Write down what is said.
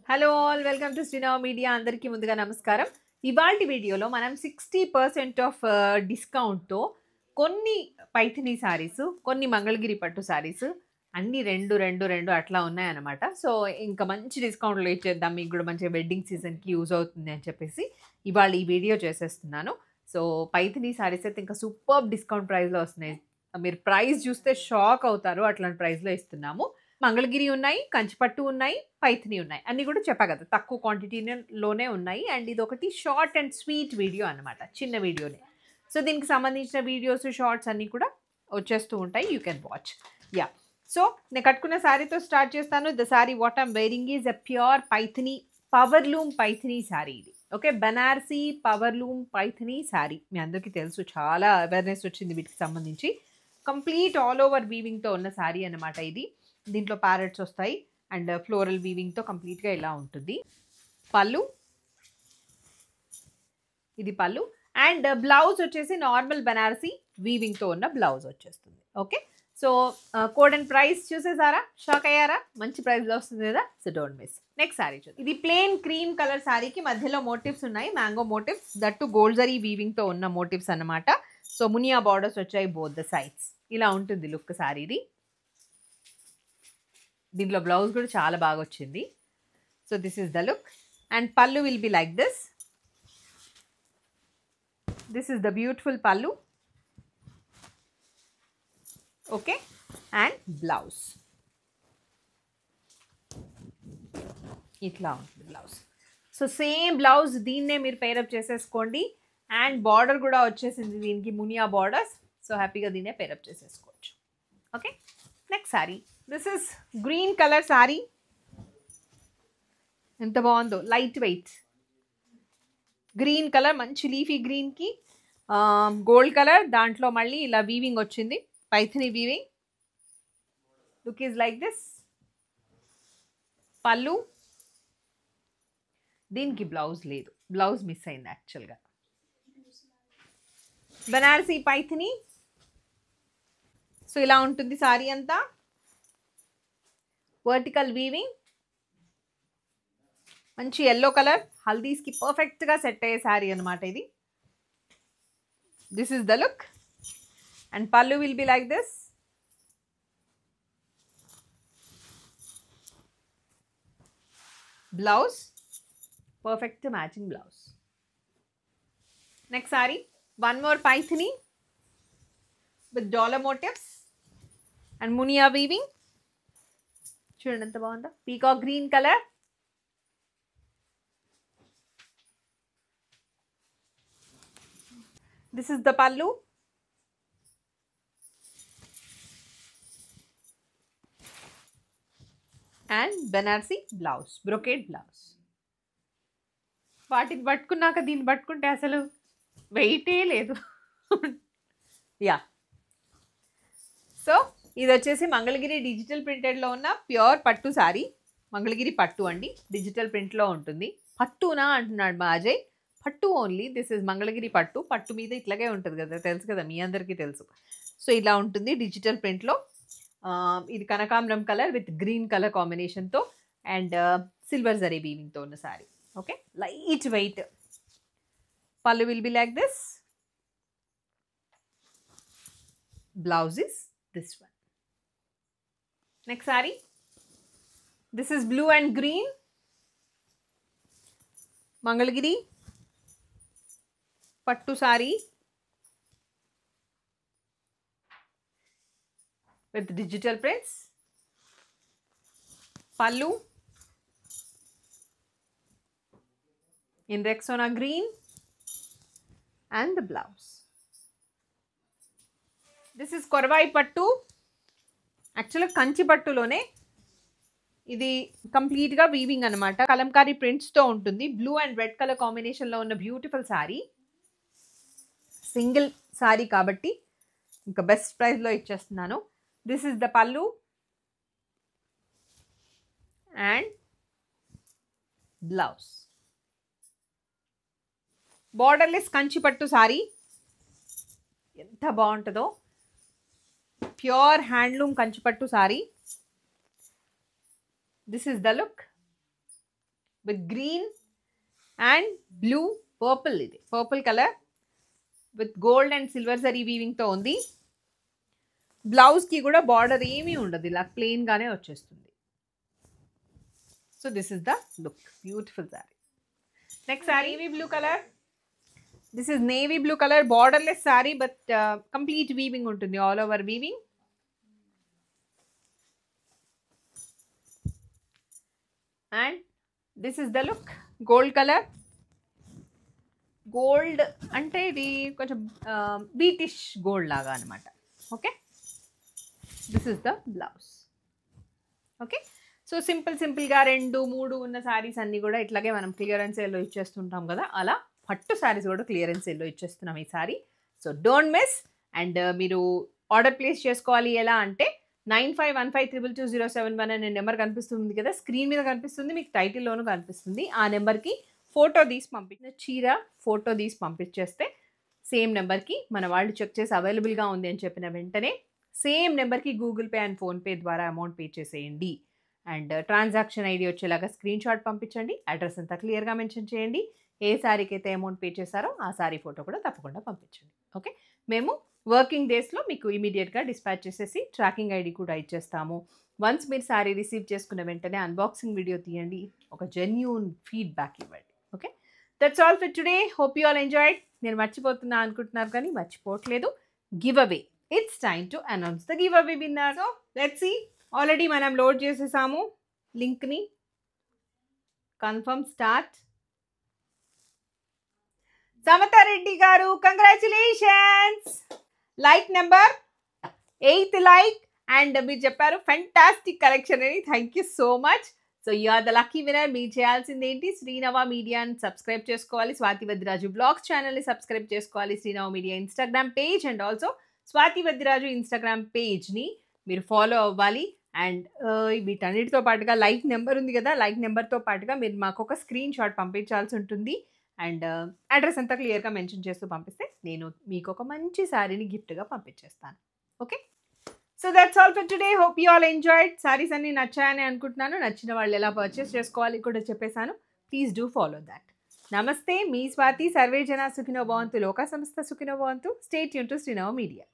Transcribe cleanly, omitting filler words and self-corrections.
Hello all welcome to Srinava media. అందరికీ ముందుగా నమస్కారం. ఇవాల్టి వీడియోలో మనం 60% ఆఫ్ డిస్కౌంట్తో కొన్ని పైథినీ శారీస్, కొన్ని మంగళగిరి పట్టు శారీస్ అన్నీ రెండు అట్లా ఉన్నాయన్నమాట. సో ఇంకా మంచి డిస్కౌంట్లో ఇచ్చేద్దాం, మీకు కూడా మంచిగా వెడ్డింగ్ సీజన్కి యూజ్ అవుతుంది అని చెప్పేసి ఇవాళ ఈ వీడియో చేసేస్తున్నాను. సో పైథినీ శారీస్ అయితే ఇంకా సూపర్ డిస్కౌంట్ ప్రైస్లో వస్తున్నాయి. మీరు ప్రైస్ చూస్తే షాక్ అవుతారు, అట్లాంటి ప్రైస్లో ఇస్తున్నాము. మంగళగిరి ఉన్నాయి, కంచిపట్టు ఉన్నాయి, పైథినీ ఉన్నాయి. అన్నీ కూడా చెప్పా కదా, తక్కువ క్వాంటిటీలోనే ఉన్నాయి. అండ్ ఇది ఒకటి షార్ట్ అండ్ స్వీట్ వీడియో అనమాట, చిన్న వీడియోనే. సో దీనికి సంబంధించిన వీడియోస్, షార్ట్స్ అన్నీ కూడా వచ్చేస్తూ ఉంటాయి. You can watch. Yeah, so నేను కట్టుకున్న శారీతో స్టార్ట్ చేస్తాను. The sari what I'm wearing is a pure Paithani powerloom Paithani sari. ఇది ఓకే, బనారసీ పవర్లూమ్ పైథినీ శారీ. మీ అందరికీ తెలుసు, చాలా అవేర్నెస్ వచ్చింది వీటికి సంబంధించి. కంప్లీట్ ఆల్ ఓవర్ వీవింగ్తో ఉన్న శారీ అనమాట ఇది. దీంట్లో ప్యారెట్స్ వస్తాయి అండ్ ఫ్లోరల్ వీవింగ్తో కంప్లీట్గా ఇలా ఉంటుంది. పళ్ళు, ఇది పళ్ళు. అండ్ బ్లౌజ్ వచ్చేసి నార్మల్ బనారసీ వీవింగ్తో ఉన్న బ్లౌజ్ వచ్చేస్తుంది. Okay, so code and price చూసేసారా? షాక్ అయ్యారా? మంచి ప్రైస్లో వస్తుంది కదా, so don't miss. Next sari చూద్దాం. ఇది ప్లెయిన్ క్రీమ్ కలర్ శారీకి మధ్యలో మోటివ్స్ ఉన్నాయి, mango motives, that gold zari వీవింగ్తో ఉన్న మోటివ్స్ అనమాట. సో మునియా బార్డర్స్ వచ్చాయి బోత్ ద సైడ్స్. ఇలా ఉంటుంది లుక్ శారీది. దీంట్లో బ్లౌజ్ కూడా చాలా బాగా వచ్చింది. So this is the look. And pallu will be like this. This is the beautiful pallu. Okay, and blouse ఇట్లా ఉంటుంది బ్లౌజ్. సో సేమ్ బ్లౌజ్ దీన్నే మీరు పేరప్ చేసేసుకోండి. అండ్ బార్డర్ కూడా వచ్చేసింది దీనికి, మునియా బార్డర్స్. సో హ్యాపీగా దీన్నే పేరప్ చేసేసుకోవచ్చు. Okay, next sari. This is green colour sari. ఎంత బాగుందో, లైట్ వెయిట్ గ్రీన్ కలర్, మంచి లీఫీ గ్రీన్కి గోల్డ్ కలర్, దాంట్లో మళ్ళీ ఇలా వీవింగ్ వచ్చింది, Paithani weaving. Look is like this. పళ్ళు, దీనికి బ్లౌజ్ లేదు, బ్లౌజ్ మిస్ అయింది యాక్చువల్గా. బనారసీ పైథినీ. సో ఇలా ఉంటుంది శారీ అంతా. వర్టికల్ వీవింగ్, మంచి ఎల్లో కలర్, హల్దీస్కి పర్ఫెక్ట్గా సెట్ అయ్యే శారీ అనమాట ఇది. This is the look. And pallu will be like this. Blouse, perfect matching blouse. Next sari, one more Paithani with dollar motives and మునియా వీవింగ్. చూడండి ఎంత బాగుందో, peacock green colour. This is the pallu. And Banarasi blouse, brocade blouse. వాటిని పట్టుకున్నాక దీన్ని పట్టుకుంటే అసలు వెయిటే లేదు. యా, సో ఇది వచ్చేసి మంగళగిరి డిజిటల్ ప్రింటెడ్లో ఉన్న ప్యూర్ పట్టు శారీ. మంగళగిరి పట్టు అండి, డిజిటల్ ప్రింట్లో ఉంటుంది. పట్టునా అంటున్నాడు మా అజయ్. పట్టు ఓన్లీ. దిస్ ఇస్ మంగళగిరి పట్టు. పట్టు మీద ఇట్లాగే ఉంటుంది కదా, తెలుసు కదా, మీ అందరికీ తెలుసు. సో ఇలా ఉంటుంది డిజిటల్ ప్రింట్లో. ఇది కనకాంబరం కలర్ విత్ గ్రీన్ కలర్ కాంబినేషన్తో అండ్ సిల్వర్ జరీ వీవింగ్తో ఉన్న sari. Okay, light weight. Pallu will be like this. Blouse is this one. Next sari. This is blue and green Mangalagiri pattu sari with digital prints. Pallu in Rexona green and the blouse. This is Korvai Pattu. Actually Kanchi పట్టులోనే ఇది కంప్లీట్గా weaving అనమాట. కలంకారీ ప్రింట్స్తో ఉంటుంది. Blue and red colour కాంబినేషన్లో ఉన్న beautiful sari. Single sari కాబట్టి ఇంకా best ప్రైస్లో ఇచ్చేస్తున్నాను. This is the pallu and blouse. Borderless Kanchi pattu sari ఎంత బాగుంటుందో. ప్యూర్ హ్యాండ్లూమ్ కంచిపట్టు sari. This is the look. With green and blue purple. ఇది purple colour with gold and silver zari వీవింగ్తో ఉంది. బ్లౌజ్కి కూడా బార్డర్ ఏమీ ఉండదు, ఇలా ప్లెయిన్గానే వచ్చేస్తుంది. So this is the look, beautiful sari. Next sari navy blue colour. This is navy blue colour, borderless sari but complete weaving ఉంటుంది, all over weaving. And this is the look, gold colour. Gold అంటే ఇది కొంచెం బీటిష్ గోల్డ్ లాగా అనమాట. Okay, this is the blouse. Okay, so సింపుల్గా 2, 3 ఉన్న శారీస్ అన్నీ కూడా ఇట్లాగే మనం క్లియరెన్స్ సేల్లో ఇచ్చేస్తుంటాం కదా, అలా పట్టు శారీస్ కూడా క్లియరెన్స్ సేల్లో ఇచ్చేస్తున్నాం ఈ sari. So don't miss. And మీరు ఆర్డర్ ప్లేస్ చేసుకోవాలి ఎలా అంటే 9515222071 అనే నెంబర్ కనిపిస్తుంది కదా, స్క్రీన్ మీద కనిపిస్తుంది, మీకు టైటిల్లోనూ కనిపిస్తుంది. ఆ నెంబర్కి ఫోటో తీసి పంపించిన చీర ఫోటో తీసి పంపించేస్తే సేమ్ నెంబర్కి మన వాళ్ళు చెక్ చేసి అవైలబుల్గా ఉంది అని చెప్పిన వెంటనే సేమ్ నెంబర్కి గూగుల్ పే అండ్ ఫోన్పే ద్వారా అమౌంట్ పే చేసేయండి. అండ్ ట్రాన్సాక్షన్ ఐడి వచ్చేలాగా స్క్రీన్ షాట్ పంపించండి, అడ్రస్ అంతా క్లియర్గా మెన్షన్ చేయండి. ఏ శారీకి అయితే అమౌంట్ పే చేశారో ఆ శారీ ఫోటో కూడా తప్పకుండా పంపించండి. ఓకే, మేము వర్కింగ్ డేస్లో మీకు ఇమీడియట్గా డిస్పాచ్ చేసేసి ట్రాకింగ్ ఐడి కూడా ఇచ్చేస్తాము. వన్స్ మీరు శారీ రిసీవ్ చేసుకున్న వెంటనే అన్బాక్సింగ్ వీడియో తీయండి, ఒక జెన్యూన్ ఫీడ్బ్యాక్ ఇవ్వండి. Okay, that's all for today. Hope you all enjoyed. నేను మర్చిపోతున్నా అనుకుంటున్నారు కానీ మర్చిపోవట్లేదు, giveaway. It's time to announce the giveaway winner. So let's see. Already మనం లోడ్ చేసేసాము లింక్ని. Confirm start. సమతారెడ్డి గారు, congratulations. Like number 8th like. And మీరు చెప్పారు ఫెంటాస్టిక్ కలెక్షన్ అని. Thank you so much. So you are the lucky winner. మీరు చేయాల్సింది ఏంటి, శ్రీనవ మీడియాని సబ్స్క్రైబ్ చేసుకోవాలి, స్వాతి వద్దిరాజు బ్లాగ్స్ ఛానల్ని సబ్స్క్రైబ్ చేసుకోవాలి, Srinava media Instagram page and also Swathi Vaddiraju Instagram పేజ్ని మీరు ఫాలో అవ్వాలి. అండ్ వీటన్నిటితో పాటుగా లైక్ నెంబర్ ఉంది కదా, లైక్ నెంబర్తో పాటుగా మీరు మాకు ఒక స్క్రీన్ షాట్ పంపించాల్సి ఉంటుంది. అండ్ అడ్రస్ అంతా క్లియర్గా మెన్షన్ చేస్తూ పంపిస్తే నేను మీకు ఒక మంచి శారీని గిఫ్ట్గా పంపించేస్తాను. Okay, so that's all for today. Hope you all enjoyed. Saris అన్ని నచ్చాయని అనుకుంటున్నాను. నచ్చిన వాళ్ళు ఎలా పర్చేస్ చేసుకోవాలి కూడా చెప్పేశాను. Please do follow that. నమస్తే, మీ స్వాతి. సర్వే జన సుఖినో భవంతు, లోకా సంస్థ సుఖినో భవంతు. Stay tune to Srinava media.